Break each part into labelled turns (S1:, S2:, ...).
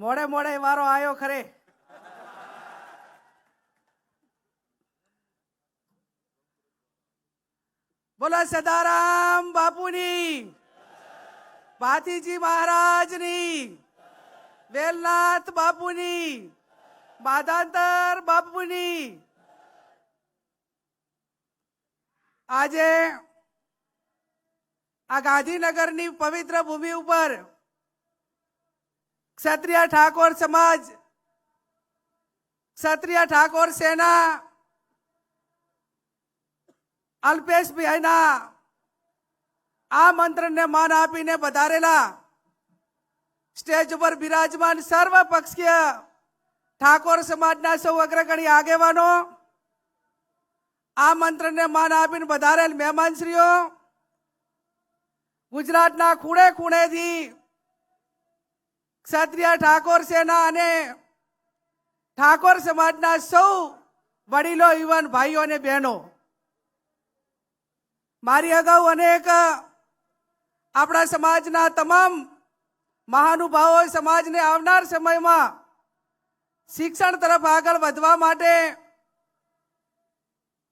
S1: મોડે મોડે વારો આવ્યો ખરે. બોલો સદારામ બાપુની, ભાતીજી મહારાજની, વેલનાથ બાપુની, માધાંતર બાપુની. આજે આ ગાંધીનગરની પવિત્ર ભૂમિ ઉપર ક્ષત્રિય ઠાકોર સમાજ, ક્ષત્રિય ઠાકોર સેના અલ્પેશભાઈના આ મંત્રને માન આપીને વધારેલા સ્ટેજ ઉપર બિરાજમાન સર્વ પક્ષીય ઠાકોર સમાજના સૌ અગ્રગણી આગેવાનો, આ મંત્રને માન આપીને વધારેલ મહેમાનશ્રીઓ, ગુજરાતના ખૂણે ખૂણેથી ક્ષત્રિય ઠાકોર સેના અને ઠાકોર સમાજના સૌ વડીલો, યુવાન ભાઈઓ અને બહેનો, મારી અગાઉ અનેક આપણા સમાજના તમામ મહાનુભાવો સમાજને આવનાર સમયમાં શિક્ષણ તરફ આગળ વધવા માટે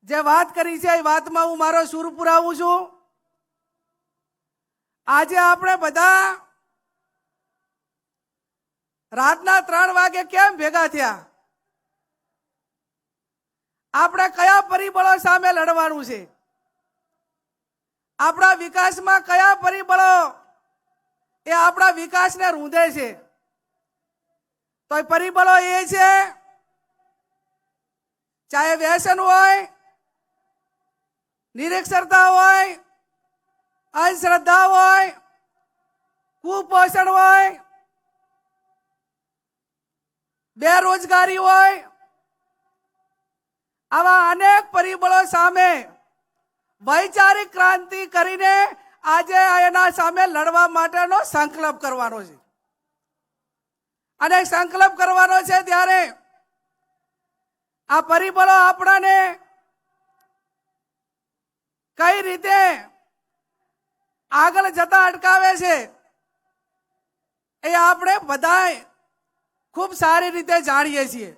S1: જે વાત કરી છે એ વાતમાં હું મારો સૂર પુરાવું છું. આજે આપણે બધા રાતના 3 વાગે કેમ ભેગા થયા? આપણે કયા પરિબળો સામે લડવાનું છે? આપણા વિકાસમાં કયા પરિબળો એ આપણા વિકાસને રૂંધે છે? તો એ પરિબળો એ છે, ચાહે વ્યસન હોય, નિરક્ષરતા હોય, અંધશ્રદ્ધા હોય, કુપોષણ હોય, બેરોજગારી હોય, આવા અનેક પરિબળો સામે વૈચારિક ક્રાંતિ કરીને આજે એના સામે લડવા માટેનો સંકલ્પ કરવાનો છે. અને સંકલ્પ કરવાનો છે ત્યારે આ પરિબળો આપણાને કઈ રીતે આગળ જતા અટકાવે છે એ આપણે બધાએ ખૂબ સારી રીતે જાણીએ છીએ.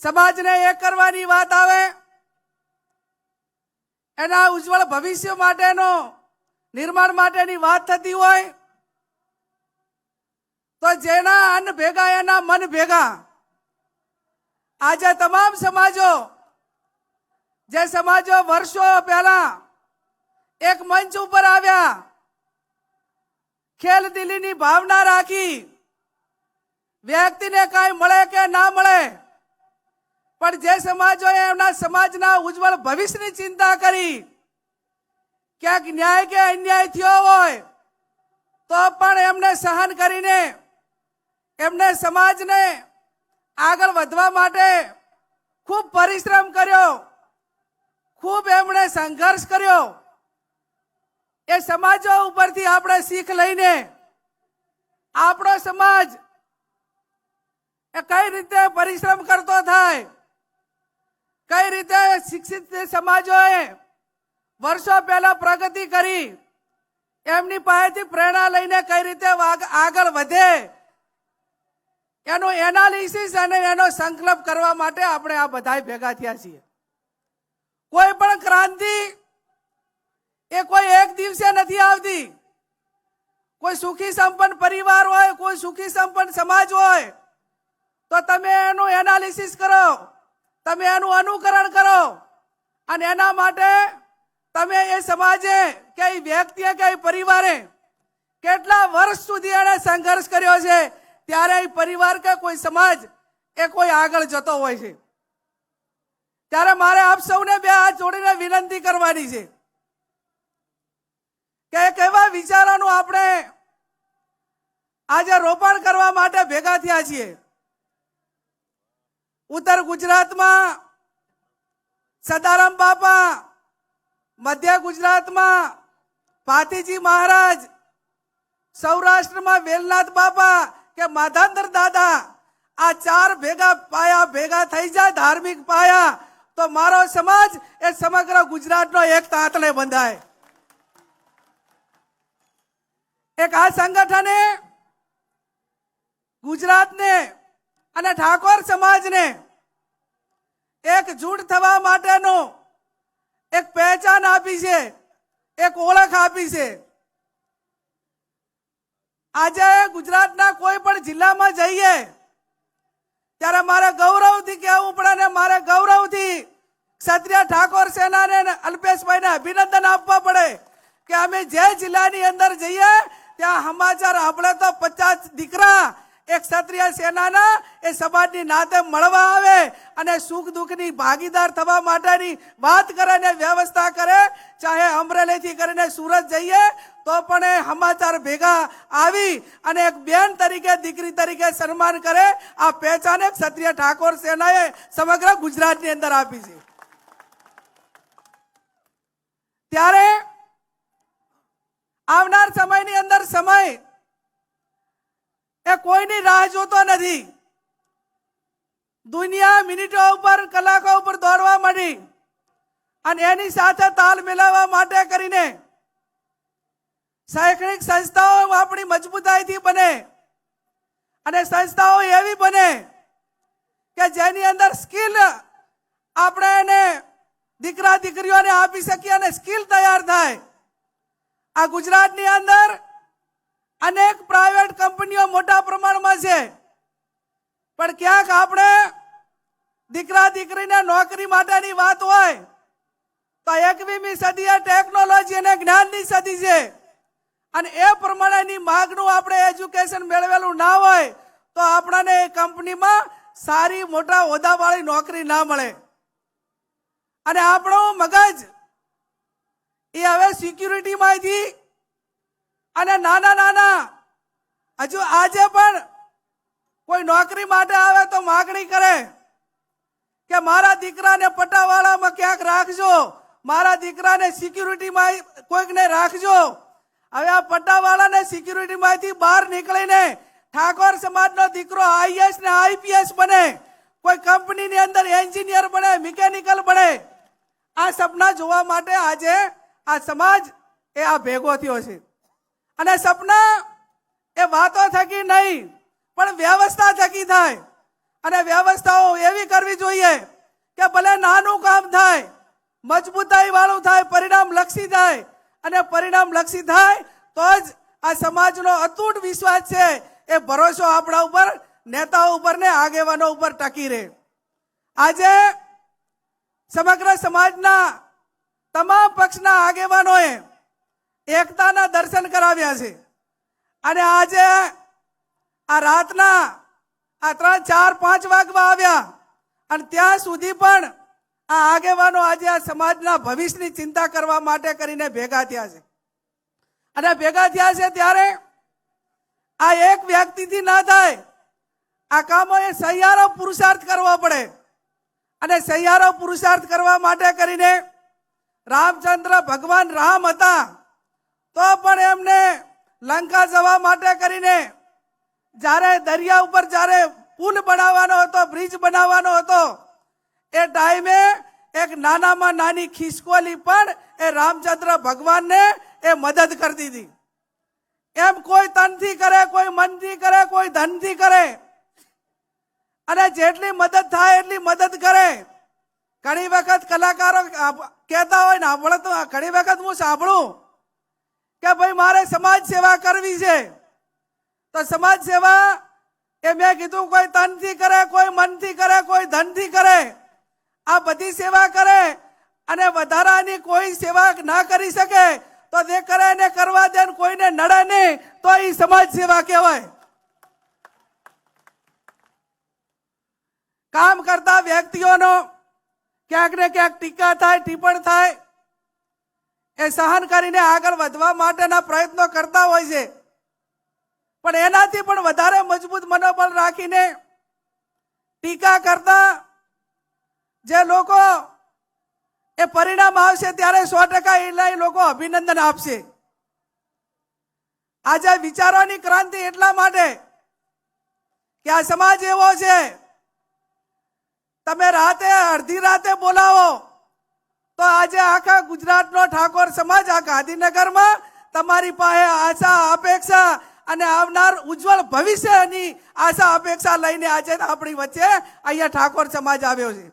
S1: સમાજને એક કરવાની વાત આવે, એના ઉજ્જવળ ભવિષ્ય માટેનો નિર્માણ માટેની વાત થતી હોય તો જેના અન્ન ભેગા એના મન ભેગા. આજે તમામ સમાજો, જે સમાજો વર્ષો પહેલા એક મંચ ઉપર આવ્યા, ખેલદિલીની ભાવના રાખી, વ્યક્તિને કાંઈ મળે કે ના મળે, પણ જે સમાજોએ એમના સમાજના ઉજ્જવળ ભવિષ્યની ચિંતા કરી, ક્યાંક ન્યાય કે અન્યાય થયો હોય તો પણ એમને સહન કરીને એમને સમાજને આગળ વધવા માટે ખૂબ પરિશ્રમ કર્યો, ખૂબ એમણે સંઘર્ષ કર્યો. એ સમાજો ઉપરથી આપણે શીખ લઈને આપણો સમાજ એ કઈ રીતે પરિશ્રમ કરતો થાય, કઈ રીતે શિક્ષિત સમાજોએ વર્ષો પહેલા પ્રગતિ કરી, એમની પાસેથી પ્રેરણા લઈને કઈ રીતે આગળ વધે, એનું એનાલિસિસ અને એનો સંકલ્પ કરવા માટે આપણે આ બધા ભેગા થયા છીએ. કોઈ પણ ક્રાંતિ એ કોઈ એક દિવસે નથી આવતી. કોઈ સુખી સંપન્ન પરિવાર હોય, કોઈ સુખી સંપન્ન સમાજ હોય તો તમે એનું એનાલિસિસ કરો, તમે એનું અનુકરણ કરો અને એના માટે તમે એ સમાજે કે એ વ્યક્તિએ કે એ પરિવારે કેટલા વર્ષ સુધી એને સંઘર્ષ કર્યો છે, ત્યારે એ પરિવાર કે કોઈ સમાજ એ કોઈ આગળ જતો હોય છે. ત્યારે મારે આપ સૌને બે હાથ જોડીને વિનંતી કરવાની છે કે કેવા વિચારોનું આપણે આજે રોપણ કરવા માટે ભેગા થયા છીએ. ઉત્તર ગુજરાતમાં સદારામ બાપા, મધ્ય ગુજરાતમાં ભાતીજી મહારાજ, સૌરાષ્ટ્રમાં વેલનાથ બાપા કે માધાંતર દાદા, આ 4 ભેગા પાયા ભેગા થઈ જાય ધાર્મિક પાયા તો મારો સમાજ એ સમગ્ર ગુજરાતનો એક તાંતલે બંધાય. એક આ સંગઠને ગુજરાતને અને ઠાકોર સમાજને એકજૂટ થવા માટેનો એક પહેચાન આપી છે, એક ઓળખ આપી છે। આજે ગુજરાતના કોઈ પણ જિલ્લામાં જઈએ ત્યારે મારે ગૌરવથી કહેવું પડે ને મારે ગૌરવથી ક્ષત્રિય ઠાકોર સેનાને અલ્પેશભાઈને અભિનંદન આપવા પડે કે અમે જે જિલ્લાની અંદર જઈએ ત્યાં સમાચાર આપણે તો 50 દીકરા એક ક્ષત્રિય સેનાના એ સમાજની નાતે મળવા આવે અને સુખ દુઃખની ભાગીદાર થવા માટેની વાત કરે ને વ્યવસ્થા કરે। ચાહે અમરેલીથી કરીને સુરત જઈએ તો પણ એ સમાચાર ભેગા આવી અને એક બેન તરીકે દીકરી તરીકે સન્માન કરે। આ પહેચાન ક્ષત્રિય ઠાકોર સેનાએ સમગ્ર ગુજરાતની અંદર આપી છે। ત્યારે આવનાર સમયની અંદર સમય એ કોઈની રાહ જોતો નથી। દુનિયા મિનિટો ઉપર કલાકો ઉપર દોડવા માંડી અને એની સાથે તાલ મિલાવવા માટે કરીને શૈક્ષણિક સંસ્થાઓ આપણી મજબૂતાઈથી બને અને સંસ્થાઓ એવી બને કે જેની અંદર સ્કિલ આપણે એને દીકરા દીકરીઓને આપી શકીએ અને સ્કિલ તૈયાર થાય। આ ગુજરાતની અંદર અનેક પ્રાઇવેટ કંપનીઓ મોટા પ્રમાણમાં છે, પણ ક્યાંક આપણે દીકરા દીકરીને નોકરી માટેની વાત હોય તો 21મી સદી ટેકનોલોજી અને જ્ઞાનની સદી છે અને એ પ્રમાણેની માંગનું આપણે એજ્યુકેશન મેળવેલું ના હોય તો આપણને એ કંપનીમાં સારી મોટા હોદ્દાવાળી નોકરી ના મળે અને આપણું મગજ એ હવે સિક્યુરિટીમાંથી અને નાના નાના હજુ આજે પણ કોઈ નોકરી માટે આવે તો માગણી કરે કે મારા દીકરાને પટાવાળામાં ક્યાંક રાખજો, મારા દીકરાને સિક્યુરિટીમાં કોઈકને રાખજો। હવે આ પટ્ટાવાળાને સિક્યુરિટીમાંથી બહાર નીકળીને ઠાકોર સમાજનો દીકરો આઈએસ ને આઈપીએસ બને, કોઈ કંપનીની અંદર એન્જિનિયર બને, મિકેનિકલ બને। આ સપના જોવા માટે આજે આ સમાજ એ આ ભેગો થયો છે અને સપના એ વાતો થકી નહીં પણ વ્યવસ્થા થકી થાય અને વ્યવસ્થાઓ એવી કરવી જોઈએ કે ભલે નાનું કામ થાય, મજબૂતાઈ વાળું થાય, પરિણામ લક્ષી થાય અને પરિણામ લક્ષી થાય તો જ આ સમાજનો અતૂટ વિશ્વાસ છે એ ભરોસો આપણા ઉપર, નેતાઓ ઉપર ને આગેવાનો ઉપર ટકી રહે। આજે સમગ્ર સમાજના તમામ પક્ષના આગેવાનોએ એકતાના દર્શન કરાવ્યા છે અને આજે આ રાતના આ 3, 4, 5 વાગવા આવ્યા અને ત્યાં સુધી પણ આ આગેવાનો આજે આ સમાજના ભવિષ્યની ચિંતા કરવા માટે કરીને ભેગા થયા છે અને ભેગા થયા છે ત્યારે આ એક વ્યક્તિથી ના થાય। આ કામો એ સહિયારો પુરુષાર્થ કરવો પડે અને સહિયારો પુરુષાર્થ કરવા માટે કરીને રામચંદ્ર ભગવાન રામ હતા તો પણ એમને લંકા જવા માટે કરીને જ્યારે દરિયા ઉપર જ્યારે પુલ બનાવવાનો હતો, બ્રિજ બનાવવાનો હતો એ ટાઈમે એક નાનામાં નાની ખિસકોલી પણ એ રામચંદ્ર ભગવાનને એ મદદ કરી દીધી। એમ કોઈ તનથી કરે, કોઈ મનથી કરે, કોઈ ધનથી કરે અને જેટલી મદદ થાય એટલી મદદ કરે। ઘણી વખત કલાકારો કહેતા હોય ને, આપણે તો ઘણી વખત હું સાંભળું કે ભાઈ મારે સમાજ સેવા કરવી છે તો સમાજ સેવા એ મેં કીધું કોઈ તનથી કરે, કોઈ મનથી કરે, કોઈ ધનથી કરે, આ બધી સેવા કરે અને વધારાની કોઈ સેવા ના કરી શકે તો તે કરે ને કરવા દે, કોઈને નડે નહીં તો એ સમાજ સેવા કહેવાય। કામ કરતા વ્યક્તિઓનો ક્યાંક ને ક્યાંક ટીકા થાય, ટિપ્પણ થાય એ સહન કરીને આગળ વધવા માટેના પ્રયત્નો કરતા હોય છે, પણ એનાથી પણ વધારે મજબૂત મનોબળ રાખીને ટીકા કરતા જે લોકો એ પરિણામ આવશે ત્યારે 100% એ લોકો અભિનંદન આપશે। આજે વિચારોની ક્રાંતિ એટલા માટે કે આ સમાજ એવો છે, તમે રાતે અડધી રાતે બોલાવો તો આજે આખા ગુજરાતનો ઠાકોર સમાજ આ ગાંધીનગરમાં તમારી પાસે આશા અપેક્ષા અને આવનાર ઉજ્જવળ ભવિષ્યની આશા અપેક્ષા લઈને આજે આપણી વચ્ચે અહીંયા ઠાકોર સમાજ આવ્યો છે.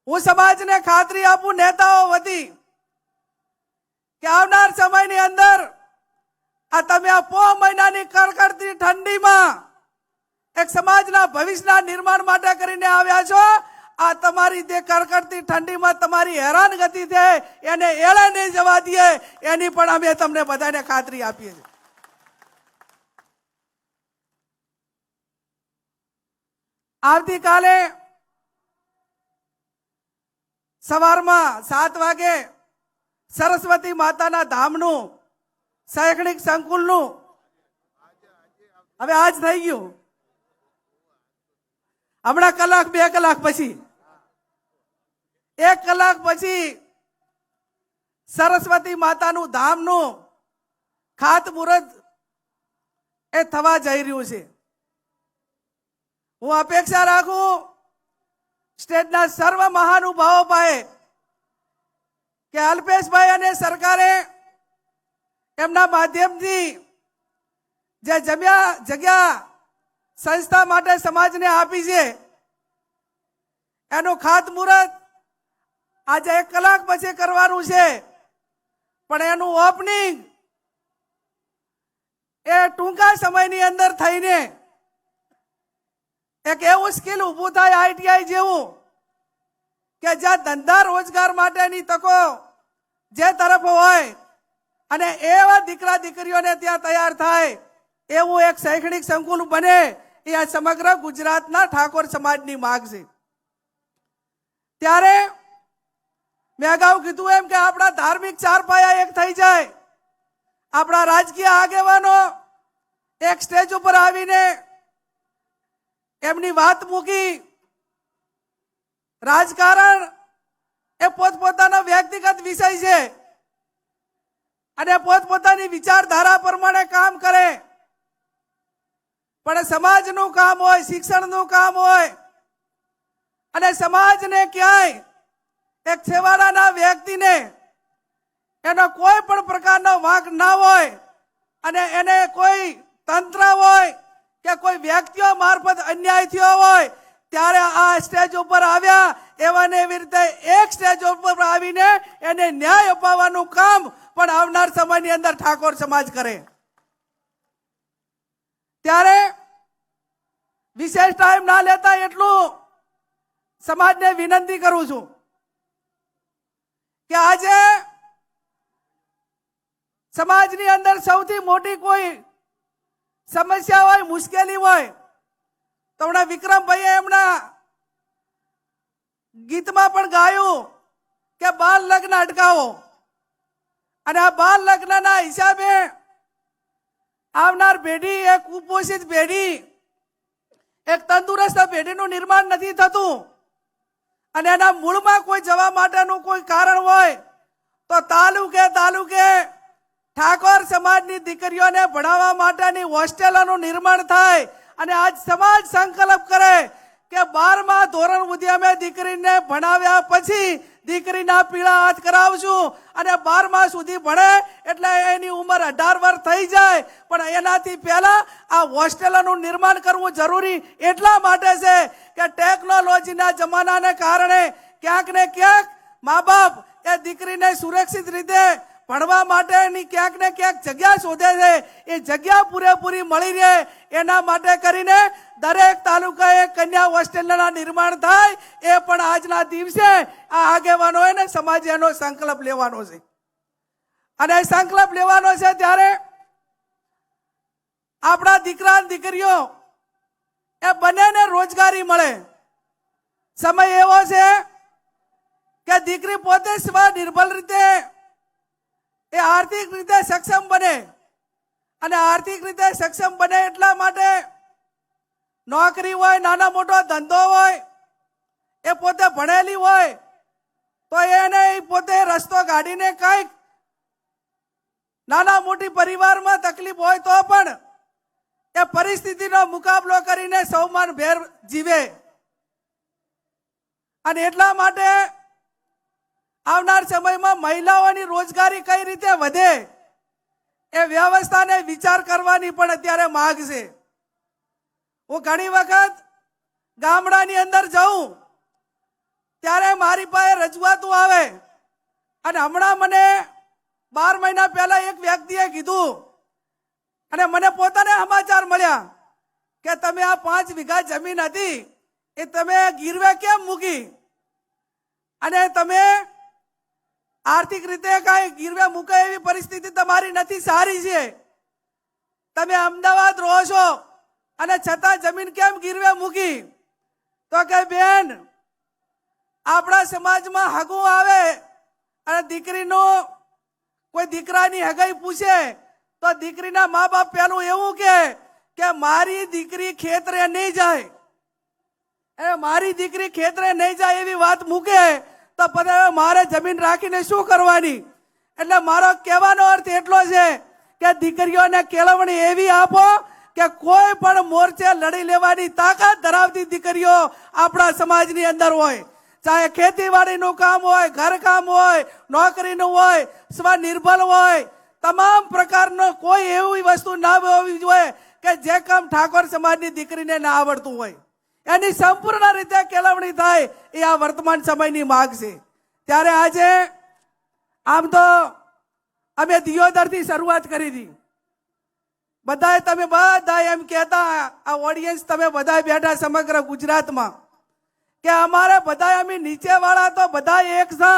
S1: હું સમાજને ખાતરી આપું નેતાઓ વતી કે આવનાર સમયની અંદર આ તમે આ પો મહિનાની કડકડતી ઠંડીમાં એક સમાજના ભવિષ્યના નિર્માણ માટે કરીને આવ્યા છો. આ તમારી જે કડકડતી ઠંડીમાં તમારી હેરાનગતિ છે એને એળે નહીં જવા દઈએ એની પણ અમે તમને બધાને ખાતરી આપીએ છીએ. આવતીકાલે સવારમાં 7 વાગે સરસ્વતી માતાના ધામનું શૈક્ષણિક સંકુલનું હવે આજ થઈ ગયું. હમણાં કલાક 2 કલાક પછી 1 કલાક પછી સરસ્વતી માતાનું ધામનું ખાતમુહૂર્ત એ થવા જઈ રહ્યું છે. હું અપેક્ષા રાખું સ્ટેટના સર્વ મહાનુભાવો પાસે કે અલ્પેશભાઈ અને સરકારે એમના માધ્યમથી જે જગ્યા સંસ્થા માટે સમાજને આપી છે એનું ખાતમુહૂર્ત આજે 1 કલાક પછી કરવાનું છે. પણ એનું ઓપનિંગ એ ટૂંકા સમયની અંદર થઈને એક એવું સ્કિલ ઊભું થાય આઈટીઆઈ જેવું કે જ્યાં ધંધા રોજગાર માટેની તકો જે તરફ હોય અને એવા દીકરા દીકરીઓને ત્યાં તૈયાર થાય એવું એક શૈક્ષણિક સંકુલ બને એ આ સમગ્ર ગુજરાતના ઠાકોર સમાજની માંગ છે. ત્યારે મેં અગાઉ કીધું એમ કે આપણા ધાર્મિક 4 પાયા એક થઈ જાય. આપણા રાજકીય આગેવાનો એક સ્ટેજ ઉપર આવીને એમની વાત મૂકી. રાજકારણ એ પોતપોતાનો વ્યક્તિગત વિષય છે અને પોતપોતાની વિચારધારા પ્રમાણે કામ કરે. પણ સમાજનું કામ હોય, શિક્ષણનું કામ હોય અને સમાજને ક્યાંય એક છેવાડાના વ્યક્તિને એનો કોઈ પણ પ્રકારનો વાંક ના હોય અને એને કોઈ તંત્ર હોય કે કોઈ વ્યક્તિઓ મારફત અન્યાય થયો હોય ત્યારે આ સ્ટેજ ઉપર આવ્યા એવાને એવી રીતે એક સ્ટેજ ઉપર આવીને એને ન્યાય અપાવવાનું કામ પણ આવનાર સમયની અંદર ઠાકોર સમાજ કરે. ત્યારે વિશેષ ટાઈમ ના લેતા એટલું સમાજને વિનંતી કરું છું કે આજે સમાજની અંદર સૌથી મોટી કોઈ સમસ્યા હોય, મુશ્કેલી હોય તો હમણાં વિક્રમભાઈએ એમના ગીતમાં પણ ગાયું કે બાળ લગ્ન અટકાવો. અને આ બાળ લગ્નના હિસાબે આવનાર પેઢી એક કુપોષિત પેઢી, એક તંદુરસ્ત પેઢીનું નિર્માણ નથી થતું. અને એના મૂળમાં કોઈ જવા માટેનું કોઈ કારણ હોય તો તાલુકે ઠાકોર સમાજની દીકરીઓને ભણાવવા માટેની હોસ્ટેલોનું નિર્માણ થાય. અને આજ સમાજ સંકલ્પ કરે કે 12મા ધોરણ સુધી અમે દીકરીને ભણાવ્યા પછી દીકરીના પીળા હાથ કરાવશું અને 12મા સુધી ભણે એટલે એની ઉંમર 18 વર્ષ થઈ જાય. પણ એનાથી પહેલા આ હોસ્ટેલોનું નિર્માણ કરવું જરૂરી એટલા માટે છે કે ટેકનોલોજીના જમાનાને કારણે ક્યાંક ને ક્યાંક મા બાપ એ દીકરીને સુરક્ષિત રીતે ભણવા માટેની ક્યાંક ને ક્યાંક જગ્યા શોધે છે. એ જગ્યા પૂરેપૂરી મળી રહે એના માટે કરીને દરેક તાલુકાએ કન્યા હોસ્ટેલના નિર્માણ થાય. એ પણ આજના દિવસે આ આગેવાનોએ ને સમાજે એનો સંકલ્પ લેવાનો છે. અને સંકલ્પ લેવાનો છે ત્યારે આપણા દીકરા અને દીકરીઓ એ બંનેને રોજગારી મળે. સમય એવો છે કે દીકરી પોતે સ્વનિર્ભર રીતે એ આર્થિક રીતે સક્ષમ બને. અને આર્થિક રીતે સક્ષમ બને એટલા માટે નોકરી હોય, નાના મોટો ધંધો હોય, એ પોતે ભણેલી હોય તો એને પોતે રસ્તો કાઢીને કંઈક નાના મોટી પરિવારમાં તકલીફ હોય તો પણ એ પરિસ્થિતિનો મુકાબલો કરીને સૌમાનભેર જીવે. અને એટલા માટે આવનાર સમયમાં મહિલાઓની રોજગારી કઈ રીતે વધે એ વ્યવસ્થાને વિચાર કરવાની પણ અત્યારે માંગ છે. હું ઘણી વખત ગામડાની અંદર જાઉં ત્યારે મારી પાસે રજૂઆતો આવે અને હમણાં મને 12 મહિના પહેલા એક વ્યક્તિએ કીધું અને મને પોતાને સમાચાર મળ્યા કે તમે આ 5 વીઘા જમીન હતી એ તમે ગીરવે કેમ મૂકી અને તમે આર્થિક રીતે કાંઈ ગીરવે મૂકે એવી પરિસ્થિતિ તમારી નથી, સારી છે. તમે અમદાવાદ રહો છો અને છતાં જમીન કેમ ગીરવે મૂકી? તો કે બેન, આપણા સમાજમાં હગું આવે અને દીકરીનું કોઈ દીકરાની હગાઈ પૂછે તો દીકરીના મા બાપ પેલું એવું કે મારી દીકરી ખેતરે નહીં જાય, મારી દીકરી ખેતરે નહીં જાય એવી વાત મૂકે તો પછી મારે જમીન રાખીને શું કરવાની? એટલે મારો કહેવાનો અર્થ એટલો છે કે દીકરીઓને કેળવણી એવી આપો કે કોઈ પણ મોરચે લડી લેવાની તાકાત ધરાવતી દીકરીઓ આપણા સમાજની અંદર હોય. ચાહે ખેતીવાડીનું કામ હોય, ઘરકામ હોય, નોકરીનું હોય, સ્વનિર્ભર હોય, તમામ પ્રકારનો કોઈ એવી વસ્તુ ના હોવી જોઈએ કે જે કામ ઠાકોર સમાજની દીકરીને ના આવડતું હોય. એની સંપૂર્ણ રીતે કેળવણી થાય એ આ વર્તમાન સમયની માંગ છે. ત્યારે આજે આમ તો અમે દિયોદરથી શરૂઆત કરી હતી. બધાએ તમે બધા એમ કહેતા, આ ઓડિયન્સ તમે બધા બેઠા સમગ્ર ગુજરાતમાં, કે અમારે બધા અમે નીચે વાળા તો બધા એક છે,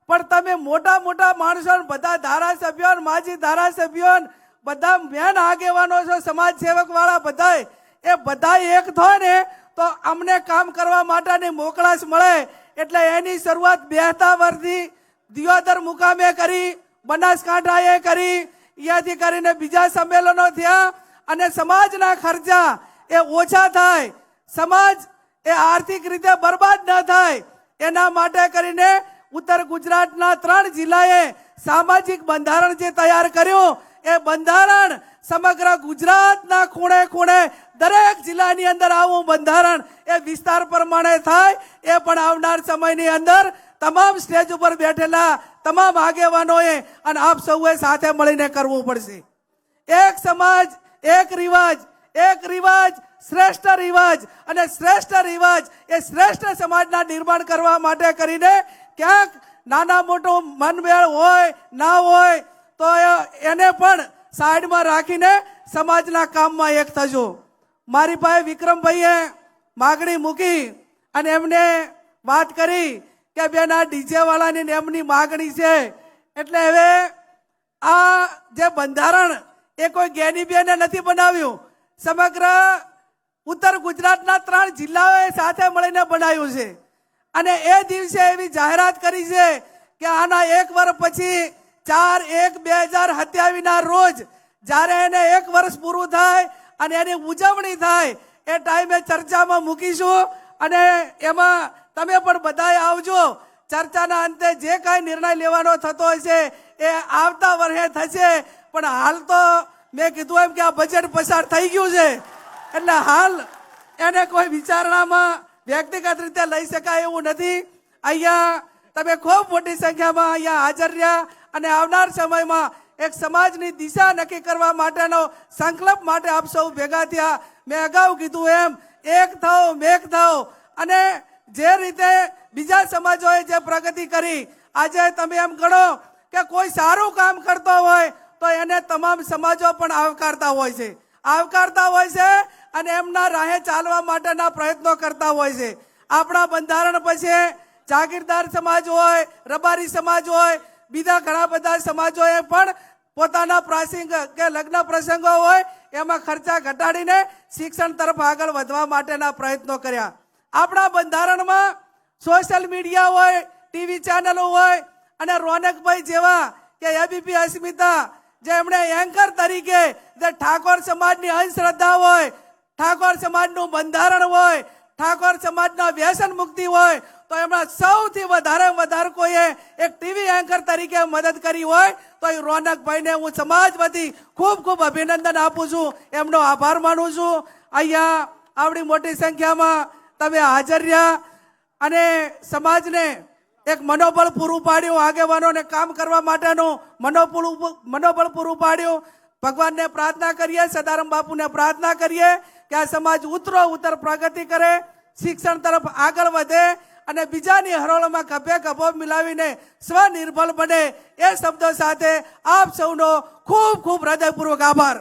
S1: પણ તમે મોટા મોટા માણસો, બધા ધારાસભ્યો, માજી ધારાસભ્યો, બધા મેન આગેવાનો છો, સમાજ સેવક વાળા બધા, એ બધા એક થાય ને તો અમને કામ કરવા માટેની મોકળાશ મળે. એટલે એની શરૂઆત 72 વર્ષથી દિયોદર મુકામે કરી, બનાસકાંઠાએ કરી, અહીંયાથી કરીને બીજા સંમેલનો થયા અને સમાજના ખર્ચા એ ઓછા થાય, સમાજ એ આર્થિક રીતે બરબાદ ન થાય એના માટે કરીને ઉત્તર ગુજરાતના 3 જિલ્લાએ સામાજિક બંધારણ જે તૈયાર કર્યું એ બંધારણ સમગ્ર ગુજરાતના ખૂણે ખૂણે દરેક જિલ્લાની અંદર આવું બંધારણ એ વિસ્તાર પ્રમાણે થાય. એ પણ આવનાર સમયની અંદર તમામ સ્ટેજ ઉપર બેઠેલા તમામ આગેવાનોએ અને આપ સૌએ સાથે મળીને કરવું પડશે. એક સમાજ, એક રિવાજ, એક રિવાજ શ્રેષ્ઠ રિવાજ, અને શ્રેષ્ઠ રિવાજ એ શ્રેષ્ઠ સમાજના નિર્માણ કરવા માટે કરીને ક્યાંક નાના મોટું મનમેળ હોય ના હોય તો એને પણ સાઈડમાં રાખીને સમાજના કામમાં એક થજો. મારી પાસે વિક્રમભાઈએ માગણી મૂકી અને એમને વાત કરી કે બેન આ ડીજે વાળાની એમની માગણી છે, એટલે હવે આ જે બંધારણ એ કોઈ જ્ઞાની બેને નથી બનાવ્યું, સમગ્ર ઉત્તર ગુજરાતના 3 જિલ્લાઓએ સાથે મળીને બનાવ્યું છે. અને એ દિવસે એવી જાહેરાત કરી છે કે આના 1 વર્ષ પછી 4/1/2027 રોજ જ્યારે એને 1 વર્ષ પૂરું થાય અને એની ઉજવણી થાય એ ટાઈમે ચર્ચામાં મૂકીશું અને એમાં તમે પણ બધાએ આવજો. ચર્ચાના અંતે જે કાંઈ નિર્ણય લેવાનો થતો હશે એ આવતા વર્ષે થશે. પણ હાલ તો મેં કીધું એમ કે આ બજેટ પસાર થઈ ગયું છે એટલે હાલ એને કોઈ વિચારણામાં વ્યક્તિગત રીતે લઈ શકાય એવું નથી. અહીંયા તમે ખૂબ મોટી સંખ્યામાં અહીંયા હાજર રહ્યા અને આવનાર સમયમાં એક સમાજની દિશા નક્કી કરવા માટેનો સંકલ્પ માટે આપ સૌ ભેગા થયા. મેં અગાઉ કીધું એમ એક થાઓ મેક થાઓ, અને જે રીતે બીજા સમાજોએ જે પ્રગતિ કરી, આજે તમે એમ ગણો કે કોઈ સારું કામ કરતો હોય તો એને તમામ સમાજો પણ આવકારતા હોય છે અને એમના રાહે ચાલવા માટેના પ્રયત્નો કરતા હોય છે. આપણા બંધારણ પછી જાગીરદાર સમાજ હોય, રબારી સમાજ હોય, બીજા ઘણા બધા સમાજોએ પણ પોતાના પ્રાસંગિક કે લગ્ન પ્રસંગો હોય એમાં ખર્ચા ઘટાડીને શિક્ષણ તરફ આગળ વધવા માટેના પ્રયત્નો કર્યા. આપણા બંધારણમાં સોશિયલ મીડિયા હોય, ટીવી ચેનલો હોય અને રોનકભાઈ જેવા કે એબીપી અસ્મિતા જેમણે એન્કર તરીકે જે ઠાકોર સમાજની અંધશ્રદ્ધા હોય, ઠાકોર સમાજનું બંધારણ હોય, ઠાકોર સમાજના વ્યસન મુક્તિ હોય તો એમના સૌથી વધારે કોઈએ એક ટીવી એન્કર તરીકે મદદ કરી હોય તો એ રોનકભાઈને હું સમાજ વતી ખૂબ અભિનંદન આપું છું, એમનો આભાર માનું છું. અહીંયા આવડી મોટી સંખ્યામાં તમે હાજર રહ્યા અને સમાજને એક મનોબળ પૂરું પાડ્યું, આગેવાનોને કામ કરવા માટેનું મનોબળ પૂરું પાડ્યું. ભગવાનને પ્રાર્થના કરીએ, સદારામ બાપુને પ્રાર્થના કરીએ કે આ સમાજ ઉત્તર પ્રગતિ કરે, શિક્ષણ તરફ આગળ વધે અને બીજાની હરોળમાં ખભે ખભો મિલાવીને સ્વનિર્ભર બને. એ શબ્દો સાથે આપ સૌનો ખૂબ ખૂબ હૃદયપૂર્વક આભાર.